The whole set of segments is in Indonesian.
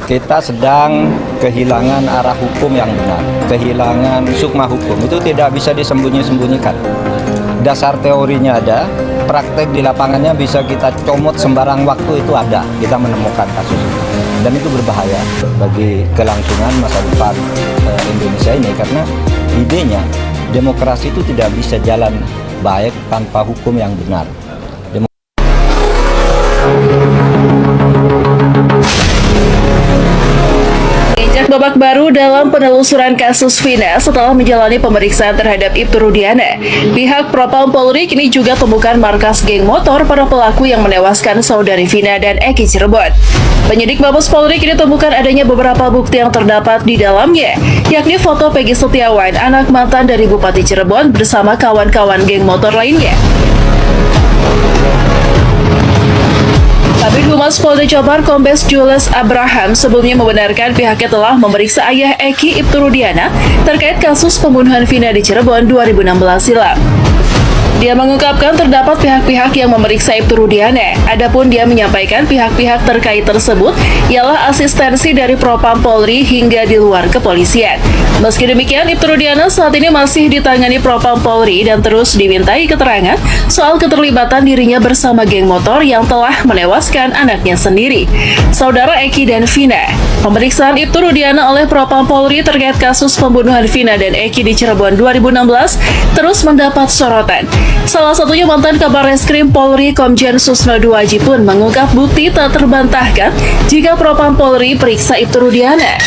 Kita sedang kehilangan arah hukum yang benar, kehilangan sukma hukum. Itu tidak bisa disembunyi-sembunyikan. Dasar teorinya ada, praktek di lapangannya bisa kita comot sembarang waktu, itu ada. Kita menemukan kasus itu. Dan itu berbahaya bagi kelangsungan masa depan Indonesia ini, karena idenya demokrasi itu tidak bisa jalan baik tanpa hukum yang benar. Babak baru dalam penelusuran kasus Vina setelah menjalani pemeriksaan terhadap Ibtu Rudiana. Pihak Propam Polri kini juga temukan markas geng motor para pelaku yang menewaskan saudari Vina dan Eki Cirebon. Penyidik Mabes Polri kini temukan adanya beberapa bukti yang terdapat di dalamnya, yakni foto Peggy Setiawan, anak mantan dari Bupati Cirebon bersama kawan-kawan geng motor lainnya. Kabid Humas Polda Jabar Kombes Jules Abraham sebelumnya membenarkan pihaknya telah memeriksa ayah Eki Ibtu Rudiana terkait kasus pembunuhan Vina di Cirebon 2016 silam. Dia mengungkapkan terdapat pihak-pihak yang memeriksa Ibtu Rudiana. Adapun dia menyampaikan pihak-pihak terkait tersebut ialah asistensi dari Propam Polri hingga di luar kepolisian. Meski demikian, Ibtu Rudiana saat ini masih ditangani Propam Polri dan terus dimintai keterangan soal keterlibatan dirinya bersama geng motor yang telah menewaskan anaknya sendiri, saudara Eki dan Vina. Pemeriksaan Ibtu Rudiana oleh Propam Polri terkait kasus pembunuhan Vina dan Eki di Cirebon 2016 terus mendapat sorotan. Salah satunya mantan Kabar Reskrim Polri Komjen Susno Duaji pun mengungkap bukti tak terbantahkan jika Propam Polri periksa Ibtu Rudiana.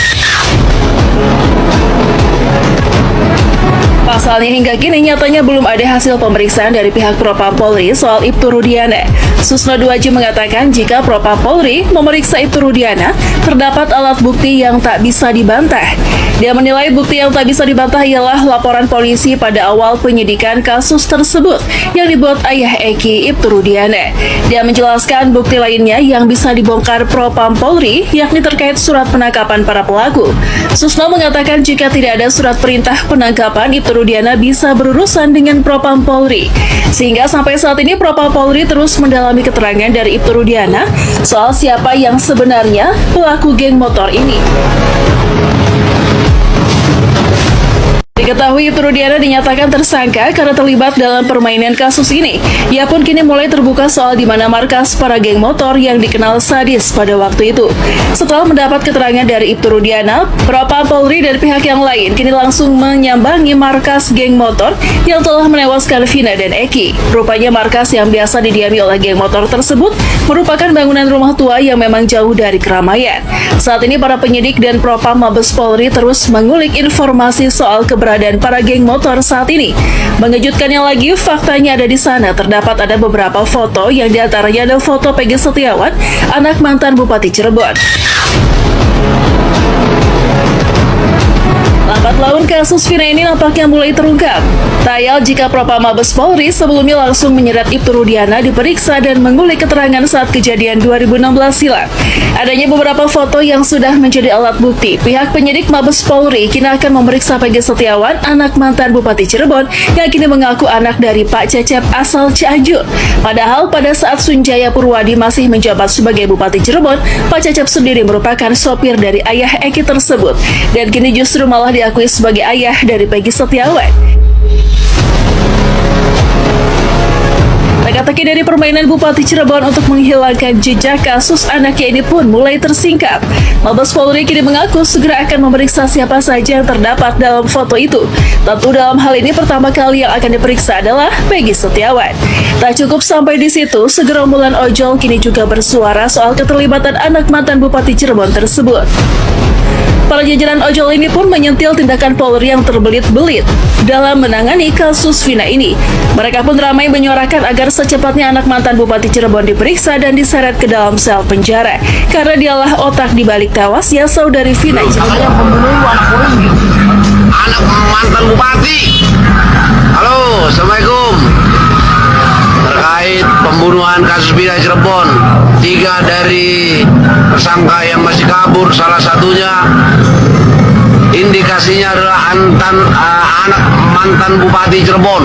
Pasalnya hingga kini nyatanya belum ada hasil pemeriksaan dari pihak Propam Polri soal Ibtu Rudiana. Susno Duaji mengatakan jika Propam Polri memeriksa Ibtu Rudiana, terdapat alat bukti yang tak bisa dibantah. Dia menilai bukti yang tak bisa dibantah ialah laporan polisi pada awal penyidikan kasus tersebut yang dibuat ayah Eki Ibtu Rudiana. Dia menjelaskan bukti lainnya yang bisa dibongkar Propam Polri yakni terkait surat penangkapan para pelaku. Susno mengatakan jika tidak ada surat perintah penangkapan, Ibtu Rudiana bisa berurusan dengan Propam Polri. Sehingga sampai saat ini Propam Polri terus mendalami keterangan dari Ibtu Rudiana soal siapa yang sebenarnya pelaku geng motor ini. Diketahui Ibtu Rudiana dinyatakan tersangka karena terlibat dalam permainan kasus ini. Ia pun kini mulai terbuka soal di mana markas para geng motor yang dikenal sadis pada waktu itu. Setelah mendapat keterangan dari Ibtu Rudiana, Propam Polri dan pihak yang lain kini langsung menyambangi markas geng motor yang telah menewaskan Vina dan Eki. Rupanya markas yang biasa didiami oleh geng motor tersebut merupakan bangunan rumah tua yang memang jauh dari keramaian. Saat ini para penyidik dan Propam Mabes Polri terus mengulik informasi soal keberadaan para geng motor saat ini. Mengejutkannya lagi, faktanya ada di sana terdapat ada beberapa foto yang diantaranya adalah foto Peggy Setiawan, anak mantan Bupati Cirebon. Lambat laun kasus Vina ini nampaknya mulai terungkap. Tayal jika Propam Mabes Polri sebelumnya langsung menyeret Ibtu Rudiana diperiksa dan mengulik keterangan saat kejadian 2016 silam. Adanya beberapa foto yang sudah menjadi alat bukti. Pihak penyidik Mabes Polri kini akan memeriksa Peggy Setiawan, anak mantan Bupati Cirebon yang kini mengaku anak dari Pak Cecep asal Cianjur. Padahal pada saat Sunjaya Purwadi masih menjabat sebagai Bupati Cirebon, Pak Cecep sendiri merupakan sopir dari ayah Eki tersebut. Dan kini justru malah diakui sebagai ayah dari Peggy Setiawan. Teka-teki dari permainan Bupati Cirebon untuk menghilangkan jejak kasus anaknya ini pun mulai tersingkap. Mabes Polri kini mengaku segera akan memeriksa siapa saja yang terdapat dalam foto itu. Tentu dalam hal ini pertama kali yang akan diperiksa adalah Peggy Setiawan. Tak cukup sampai di situ, segerombolan ojol kini juga bersuara soal keterlibatan anak mantan Bupati Cirebon tersebut. Para jajaran ojol ini pun menyentil tindakan Polri yang terbelit-belit dalam menangani kasus Vina ini. Mereka pun ramai menyuarakan agar secepatnya anak mantan Bupati Cirebon diperiksa dan diseret ke dalam sel penjara karena dialah otak dibalik tewasnya saudari Vina Cirebon. Yang pembunuh anak mantan Bupati. Halo, Assalamualaikum. Terkait pembunuhan kasus Vina Cirebon, 3 dari tersangka yang masih kabur, salah satunya indikasinya adalah anak mantan Bupati Cirebon.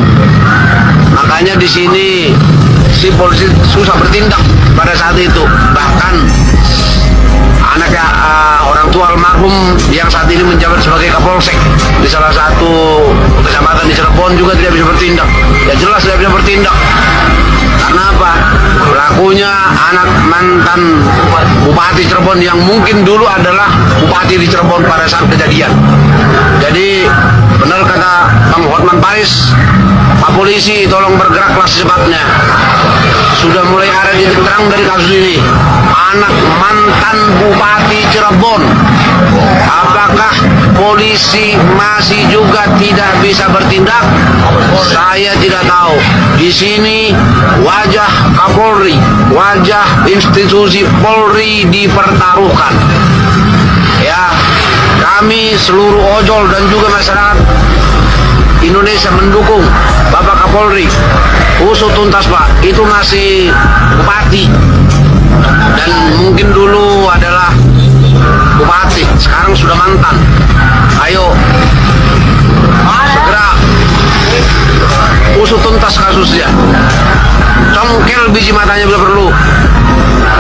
Makanya di sini si polisi susah bertindak pada saat itu. Bahkan anaknya almarhum yang saat ini menjabat sebagai Kapolsek di salah satu kecamatan di Cirebon juga tidak bisa bertindak. Ya jelas tidak bisa bertindak. Karena apa? Pelakunya anak mantan Bupati Cirebon yang mungkin dulu adalah Bupati di Cirebon pada saat kejadian. Jadi benar kata Bang Hotman Paris, Pak Polisi tolong bergeraklah secepatnya. Sudah mulai ada titik terang dari kasus ini. Anak mantan Bupati Cirebon. Apakah polisi masih juga tidak bisa bertindak? Saya tidak tahu. Di sini wajah Kapolri, wajah institusi Polri dipertaruhkan. Ya, kami seluruh ojol dan juga masyarakat Indonesia mendukung Bapak Kapolri. Usut tuntas Pak, itu masih bupati dan mungkin dulu adalah bupati, sekarang sudah mantan. Ayo segera usut tuntas kasusnya, congkel biji matanya bila perlu.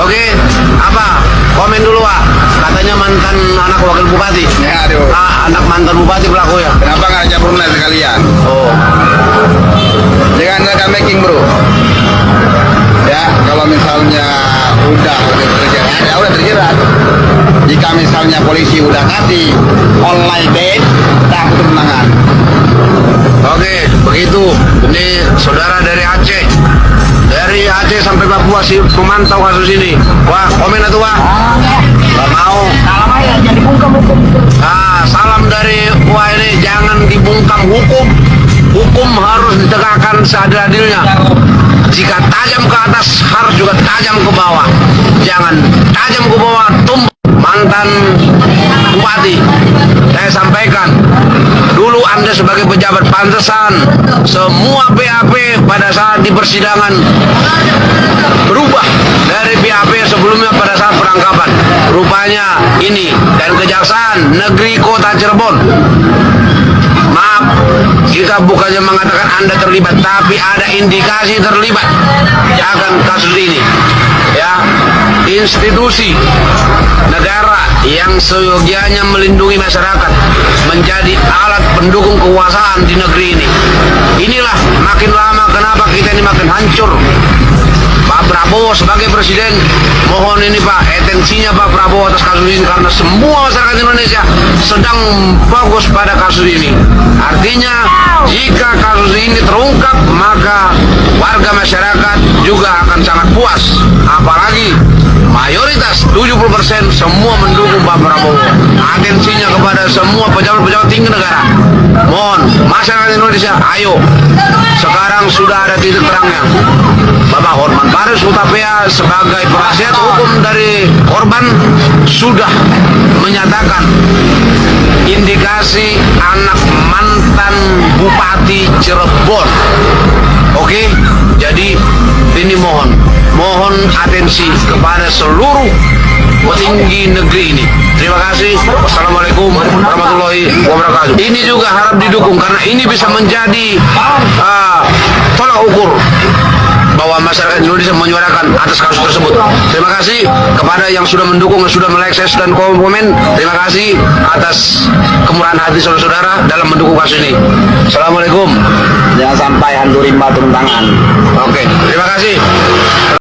Oke, apa? Komen dulu Pak. Katanya mantan anak wakil bupati. Ya, aduh. Anak mantan bupati pelaku ya. Kenapa nggak ajak Brunei sekalian? Oh, Jangan rekam making bro. Ya, kalau misalnya udah terjerat, ya udah terjerat. Jika misalnya polisi udah kasih online bail, dah putus tangan. oke, begitu. Ini saudara dari Aceh. Dari Aceh sampai Papua sih memantau kasus ini. Wah, komen atuh Wah. Gak mau. Salam dari Wah ini, jangan dibungkam hukum. Hukum harus ditegakkan seadil-adilnya. Jika tajam ke atas, harus juga tajam ke bawah. Jangan tajam ke bawah, tumbang. Mantan bupati, saya sampaikan, dulu Anda sebagai pejabat pantesan semua BAP pada saat di persidangan berubah dari BAP sebelumnya pada saat penangkapan. Rupanya ini dan Kejaksaan Negeri Kota Cirebon, maaf jika bukannya mengatakan Anda terlibat, tapi ada indikasi terlibat. Jangan kasus ini, ya. Institusi negara yang seyogianya melindungi masyarakat menjadi alat pendukung kekuasaan di negeri ini. Inilah makin lama kenapa kita ini makin hancur. Pak Prabowo sebagai presiden, mohon ini Pak, atensinya Pak Prabowo atas kasus ini, karena semua masyarakat Indonesia sedang fokus pada kasus ini. Artinya jika kasus ini terungkap, maka warga masyarakat juga akan sangat puas. Apalagi mayoritas 70% semua mendukung Pak Prabowo. Atensinya kepada semua pejabat-pejabat tinggi negara. Mohon masyarakat Indonesia, ayo. Sekarang sudah ada titik terangnya. Bapak Hotman Paris Hutapea sebagai penasihat hukum dari korban sudah menyatakan indikasi anak mantan Bupati Cirebon. Oke, jadi ini mohon atensi kepada seluruh petinggi negeri ini. Terima kasih. Wassalamualaikum warahmatullahi wabarakatuh. Ini juga harap didukung karena ini bisa menjadi tolak ukur bahwa masyarakat Indonesia menyuarakan atas kasus tersebut. Terima kasih kepada yang sudah mendukung, yang sudah melike dan komen. Terima kasih atas kemurahan hati saudara-saudara dalam mendukung kasus ini. Assalamualaikum. Jangan sampai hantu rimba turun tangan. Oke, terima kasih.